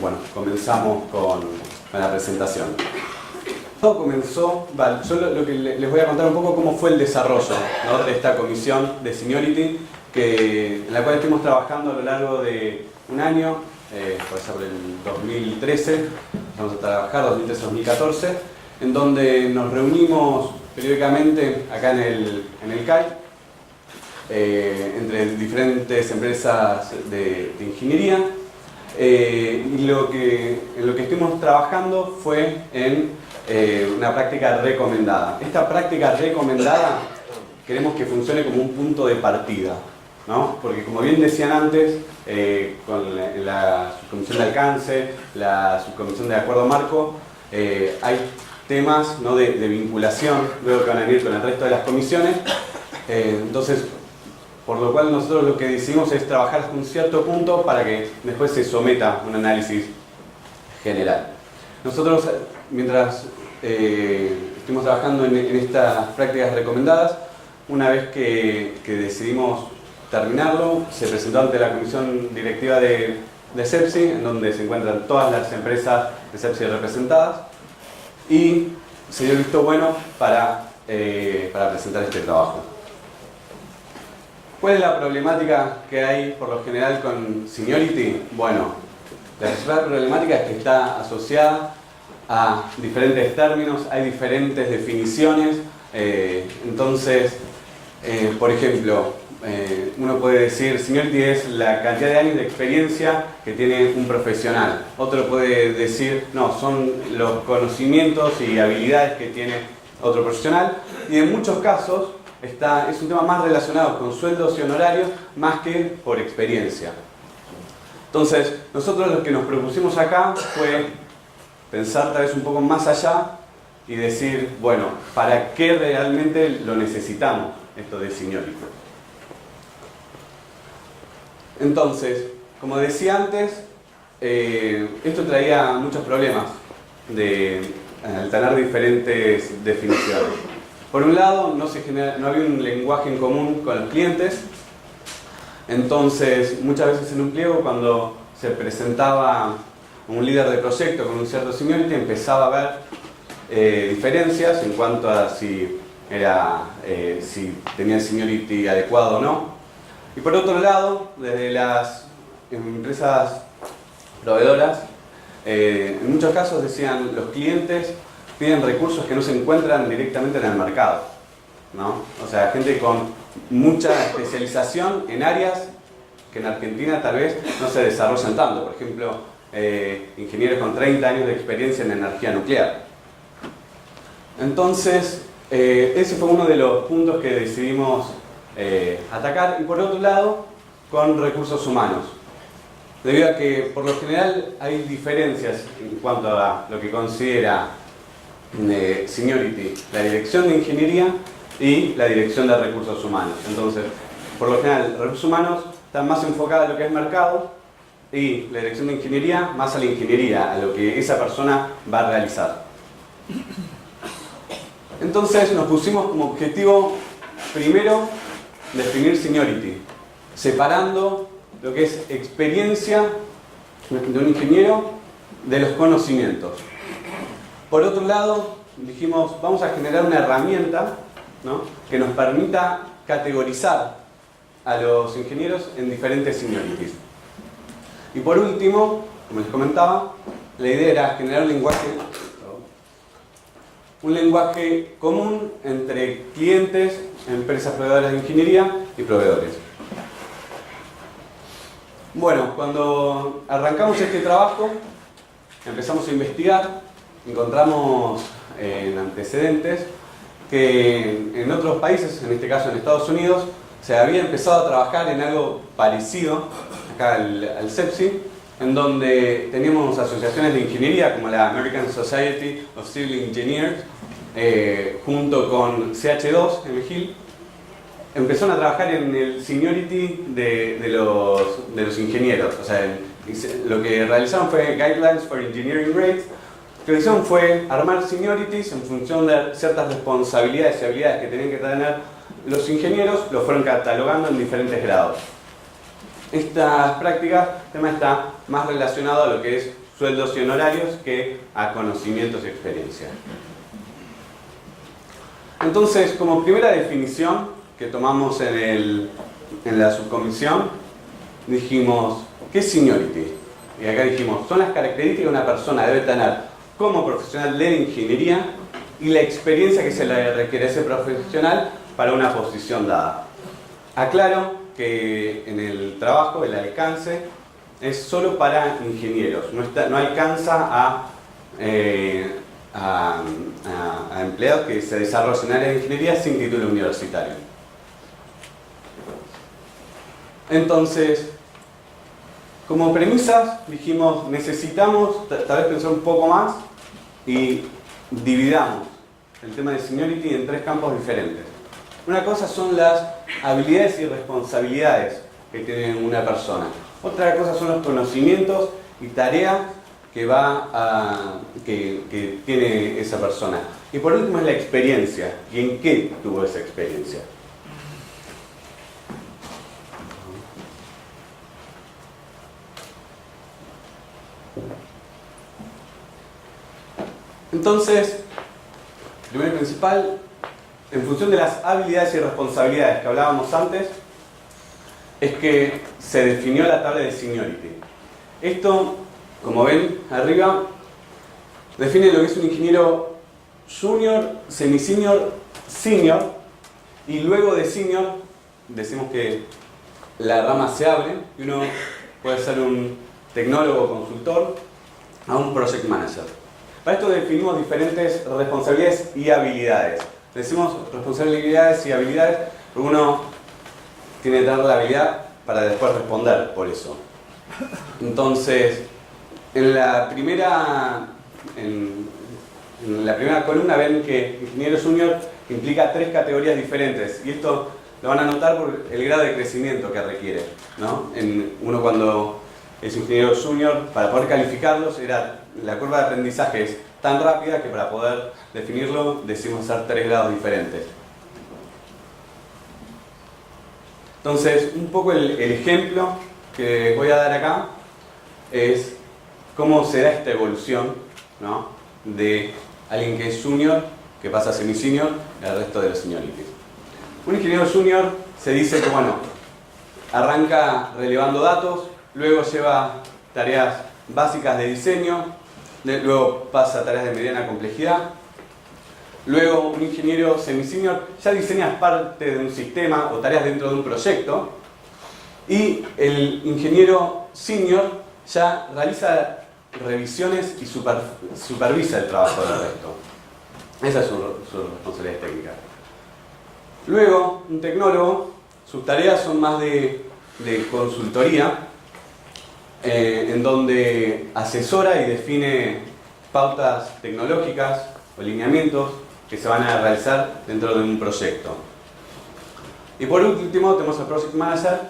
Bueno, comenzamos con la presentación. Todo comenzó, yo lo que les voy a contar un poco cómo fue el desarrollo, ¿no?, de esta comisión de Seniority, en la cual estuvimos trabajando a lo largo de un año, por ejemplo el 2013, vamos a trabajar 2013-2014, en donde nos reunimos periódicamente acá en el CAI, entre diferentes empresas de ingeniería, y en lo que estuvimos trabajando fue en una práctica recomendada. Esta práctica recomendada queremos que funcione como un punto de partida, ¿no? Porque como bien decían antes, con la subcomisión de alcance, la subcomisión de acuerdo marco, hay temas, ¿no?, de vinculación luego que van a venir con el resto de las comisiones. Entonces, por lo cual nosotros lo que decidimos es trabajar hasta un cierto punto para que después se someta un análisis general. Nosotros, mientras estuvimos trabajando en estas prácticas recomendadas, una vez que decidimos terminarlo, se presentó ante la comisión directiva de CEPSI, en donde se encuentran todas las empresas de CEPSI representadas, y se dio el visto bueno para presentar este trabajo. ¿Cuál es la problemática que hay por lo general con Seniority? Bueno, la principal problemática es que está asociada a diferentes términos, hay diferentes definiciones. Entonces, por ejemplo, uno puede decir Seniority es la cantidad de años de experiencia que tiene un profesional. Otro puede decir, no, son los conocimientos y habilidades que tiene otro profesional. Y en muchos casos es un tema más relacionado con sueldos y honorarios más que por experiencia. Entonces, nosotros lo que nos propusimos acá fue pensar tal vez un poco más allá y decir, bueno, ¿para qué realmente lo necesitamos esto de Seniority? Entonces, como decía antes, esto traía muchos problemas al tener diferentes definiciones. Por un lado, no había un lenguaje en común con los clientes. Entonces, muchas veces en un pliego, cuando se presentaba un líder de proyecto con un cierto seniority, empezaba a haber diferencias en cuanto a si tenía el seniority adecuado o no. Y por otro lado, desde las empresas proveedoras, en muchos casos decían los clientes piden recursos que no se encuentran directamente en el mercado, ¿no? O sea, gente con mucha especialización en áreas que en Argentina tal vez no se desarrollan tanto. Por ejemplo, ingenieros con 30 años de experiencia en energía nuclear. Entonces, ese fue uno de los puntos que decidimos atacar. Y por otro lado, con recursos humanos. Debido a que, por lo general, hay diferencias en cuanto a lo que considera Seniority, la dirección de ingeniería y la dirección de recursos humanos. Entonces, por lo general, recursos humanos están más enfocados a lo que es mercado y la dirección de ingeniería más a la ingeniería, a lo que esa persona va a realizar. Entonces, nos pusimos como objetivo, primero, definir Seniority, separando lo que es experiencia de un ingeniero de los conocimientos. Por otro lado, dijimos, vamos a generar una herramienta, ¿no?, que nos permita categorizar a los ingenieros en diferentes seniorities. Y por último, como les comentaba, la idea era generar un lenguaje común entre clientes, empresas proveedoras de ingeniería y proveedores. Bueno, cuando arrancamos este trabajo, empezamos a investigar. Encontramos en antecedentes que en otros países, en este caso en Estados Unidos, se había empezado a trabajar en algo parecido acá al CEPSI, en donde teníamos asociaciones de ingeniería como la American Society of Civil Engineers, junto con CH2 en McGill, empezaron a trabajar en el seniority de los ingenieros. O sea, lo que realizaron fue Guidelines for Engineering Grades. Lo que hicieron fue armar seniorities en función de ciertas responsabilidades y habilidades que tenían que tener los ingenieros, los fueron catalogando en diferentes grados. Estas prácticas, el tema está más relacionado a lo que es sueldos y honorarios que a conocimientos y experiencia. Entonces, como primera definición que tomamos en la subcomisión, dijimos, ¿qué es seniority? Y acá dijimos, son las características que una persona debe tener como profesional de ingeniería y la experiencia que se le requiere a ese profesional para una posición dada. Aclaro que en el trabajo el alcance es solo para ingenieros, no alcanza a empleados que se desarrollen en áreas de ingeniería sin título universitario. Entonces, como premisas dijimos, necesitamos tal vez pensar un poco más y dividamos el tema de seniority en tres campos diferentes. Una cosa son las habilidades y responsabilidades que tiene una persona. Otra cosa son los conocimientos y tareas que tiene esa persona. Y por último es la experiencia. ¿Y en qué tuvo esa experiencia? Entonces, primero y principal, en función de las habilidades y responsabilidades que hablábamos antes, es que se definió la tabla de seniority. Esto, como ven arriba, define lo que es un ingeniero junior, semi-senior, senior, y luego de senior decimos que la rama se abre y uno puede ser un tecnólogo o consultor a un project manager. Para esto definimos diferentes responsabilidades y habilidades. Decimos responsabilidades y habilidades porque uno tiene que tener la habilidad para después responder por eso. Entonces, en la primera columna ven que ingeniero junior implica tres categorías diferentes y esto lo van a notar por el grado de crecimiento que requiere, ¿no? Uno cuando es ingeniero junior, para poder calificarlos, la curva de aprendizaje es tan rápida que para poder definirlo decimos hacer 3 grados diferentes. Entonces, un poco el ejemplo que voy a dar acá es cómo se da esta evolución, ¿no?, de alguien que es junior, que pasa a semi-senior, y al resto de los seniorities. Un ingeniero junior se dice que, bueno, arranca relevando datos, luego lleva tareas básicas de diseño, luego pasa a tareas de mediana complejidad. Luego un ingeniero semi-senior ya diseña parte de un sistema o tareas dentro de un proyecto. Y el ingeniero senior ya realiza revisiones y supervisa el trabajo del resto. Esa es su responsabilidad técnica. Luego, un tecnólogo, sus tareas son más de consultoría, en donde asesora y define pautas tecnológicas o lineamientos que se van a realizar dentro de un proyecto. Y por último tenemos al Project Manager,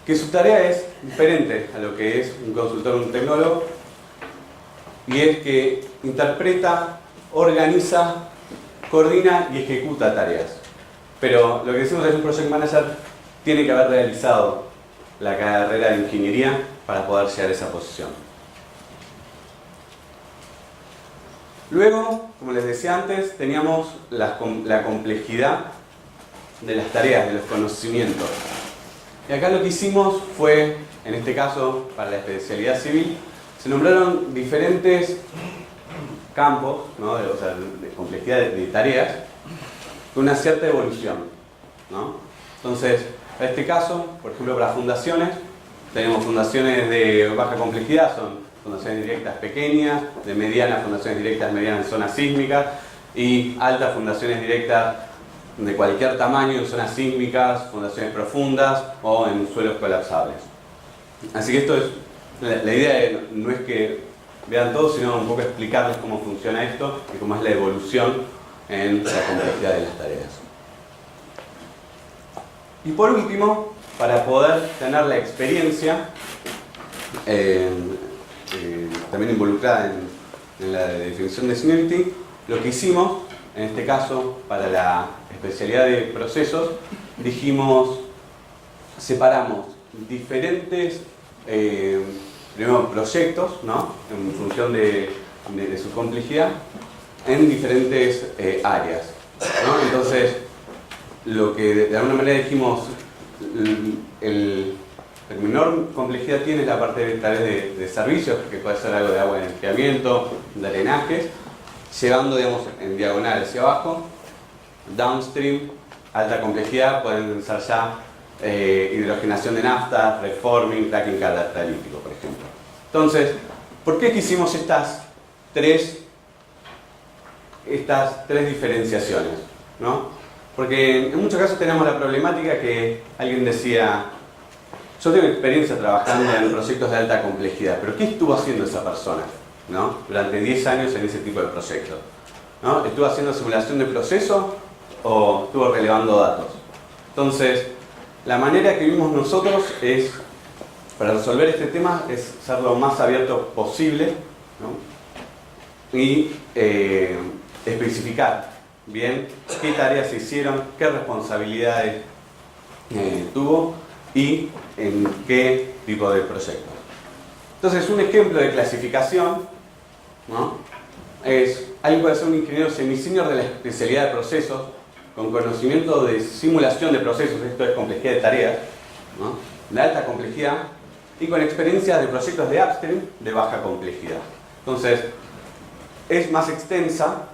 que su tarea es diferente a lo que es un consultor o un tecnólogo, y es que interpreta, organiza, coordina y ejecuta tareas. Pero lo que decimos es que un Project Manager tiene que haber realizado la carrera de ingeniería para poder llegar a esa posición. Luego, como les decía antes, teníamos la complejidad de las tareas, de los conocimientos. Y acá lo que hicimos fue, en este caso, para la especialidad civil, se nombraron diferentes campos, ¿no?, de complejidad de tareas, con una cierta evolución, ¿no? Entonces, en este caso, por ejemplo, para fundaciones, tenemos fundaciones de baja complejidad, son fundaciones directas pequeñas, de medianas, fundaciones directas medianas en zonas sísmicas, y altas fundaciones directas de cualquier tamaño en zonas sísmicas, fundaciones profundas o en suelos colapsables. Así que esto es, la idea no es que vean todo, sino un poco explicarles cómo funciona esto y cómo es la evolución en la complejidad de las tareas. Y por último, para poder tener la experiencia también involucrada en la definición de seniority, lo que hicimos, en este caso, para la especialidad de procesos, dijimos, separamos diferentes primero proyectos, ¿no? En función de su complejidad, en diferentes áreas, ¿no? Entonces, lo que de alguna manera dijimos, la menor complejidad tiene la parte de servicios, que puede ser algo de agua de enfriamiento, de drenajes, llevando, digamos, en diagonal hacia abajo. Downstream, alta complejidad, pueden ser ya hidrogenación de nafta, reforming, cracking catalítico, por ejemplo. Entonces, ¿por qué quisimos estas tres diferenciaciones, ¿no? Porque en muchos casos tenemos la problemática que alguien decía: yo tengo experiencia trabajando en proyectos de alta complejidad, pero ¿qué estuvo haciendo esa persona, ¿no? Durante 10 años en ese tipo de proyectos, ¿no? ¿Estuvo haciendo simulación de proceso o estuvo relevando datos? Entonces, la manera que vimos nosotros es, para resolver este tema, es ser lo más abierto posible, ¿no? Y especificar bien qué tareas se hicieron, qué responsabilidades tuvo y en qué tipo de proyectos. Entonces, un ejemplo de clasificación, ¿no? Es, alguien puede ser un ingeniero semi-senior de la especialidad de procesos, con conocimiento de simulación de procesos, esto es complejidad de tareas, ¿no? De alta complejidad, y con experiencia de proyectos de upstream de baja complejidad. Entonces, es más extensa,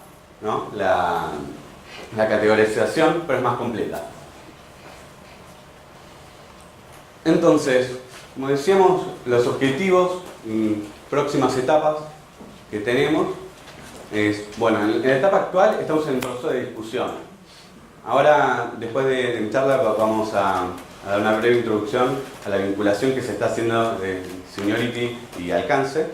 ¿no? la categorización, pero es más completa. Entonces, como decíamos, los objetivos y próximas etapas que tenemos es, bueno, en la etapa actual estamos en el proceso de discusión. Ahora, después de mi charla, vamos a dar una breve introducción a la vinculación que se está haciendo de seniority y alcance,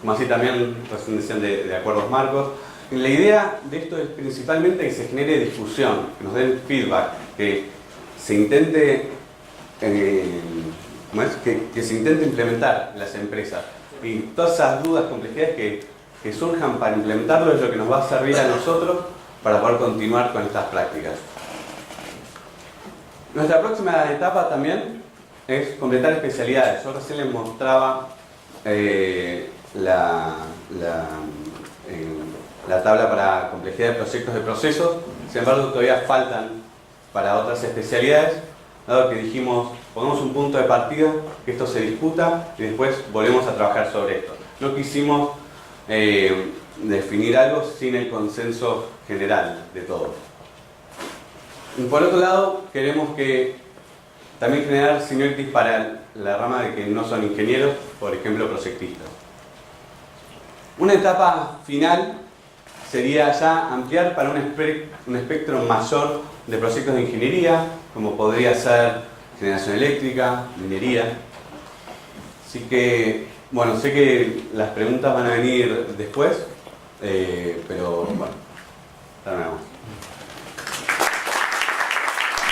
como así también presentación de acuerdos marcos. La idea de esto es principalmente que se genere discusión, que nos den feedback, que se intente que se intente implementar en las empresas, y todas esas dudas, complejidades que surjan para implementarlo es lo que nos va a servir a nosotros para poder continuar con estas prácticas. Nuestra próxima etapa también es completar especialidades. Yo recién les mostraba la tabla para complejidad de proyectos de procesos. Sin embargo, todavía faltan para otras especialidades, dado que dijimos, pongamos un punto de partida, que esto se discuta y después volvemos a trabajar sobre esto. No quisimos definir algo sin el consenso general de todos. Y por otro lado, queremos que también generar seniorities para la rama de que no son ingenieros, por ejemplo, proyectistas. Una etapa final sería ya ampliar para un espectro mayor de proyectos de ingeniería, como podría ser generación eléctrica, minería. Así que, bueno, sé que las preguntas van a venir después, pero bueno, terminamos.